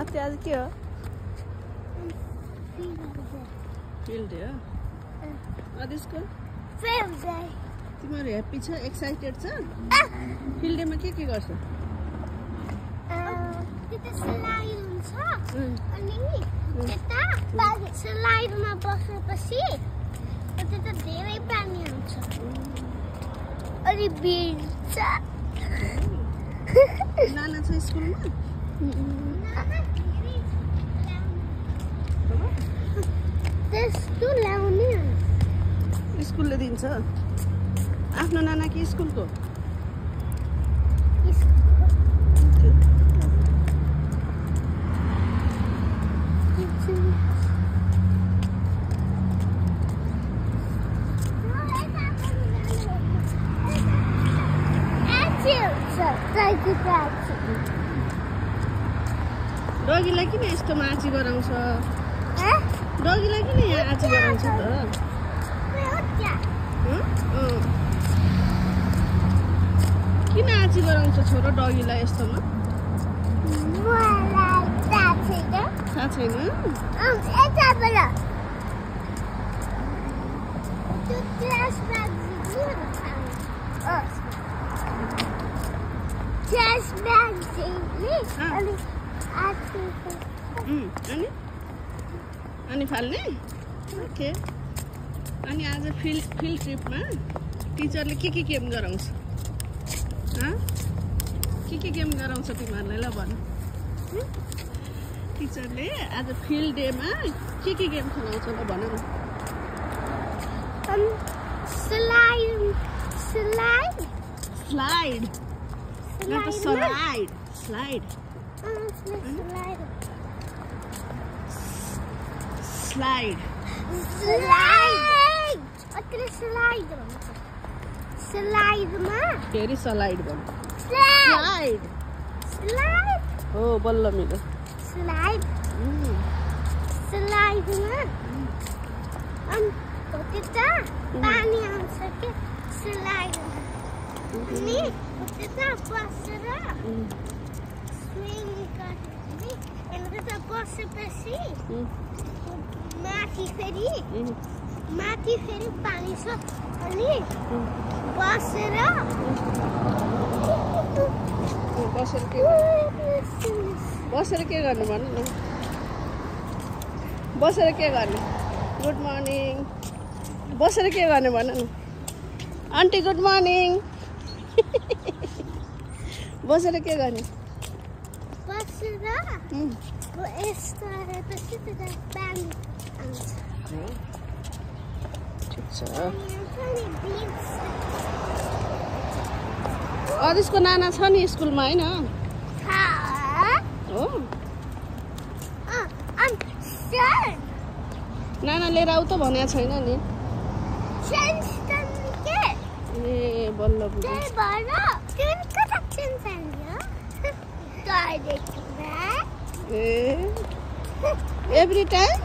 अस्ति आज के हो? फिल्ड डे हो? अदिसको? तिमीहरू ह्याप्पी छ? एक्साइटेड छ? फिल्ड डेमा के गर्छ? स्लाइड हुन्छ अनि यता स्लाइडमा बसेपछि त्यता धेरै पानी आउँछ अनि भिड्छ। नाना छ स्कुलमा? त्यस्तो ल्याउने स्कुलले दिन्छ? आफ्नो नाना कि स्कुलको? डगीलाई किन यस्तोमा आँची गराउँछ? डगीलाई किन यहाँ आँची गराउँछ त? किन आँची गराउँछ छोरो डगीलाई यस्तोमा? थाहा छैन? अनि फाल्ने? ओके। अनि आज फिल्ड ट्रिपमा टिचरले के गेम गराउँछ? के गेम गराउँछ तिमीहरूलाई? ल भन। टिचरले आज फिल्ड डेमा के गेम खेलाउँछ? ल भन न। Slide not a slide. Slide. Slide. फेरि slide भन। Slide. हो बल्ल मेरो। स्लाइडमा अनि त्यता पानी आउँछ के स्लाइडमा अनि त्यता बसेर स्विङ गर्ने अनि त्यता बसेपछि माथि फेरि पानी छ अनि बसेर के गर्ने भन्नु न? बसेर के गर्ने? Good morning. बसेर के गर्ने भन्नु न? Aunty good morning. बसेर के गर्ने? बसेर यस्तो गरेपछि त्यता पानी आउँछ। ठिक छ। अदिसको नाना छ नि स्कुलमा होइन? हो? नाना लिएर आऊ त भनेको छैन नि। ए बल्ल एभ्री टाइम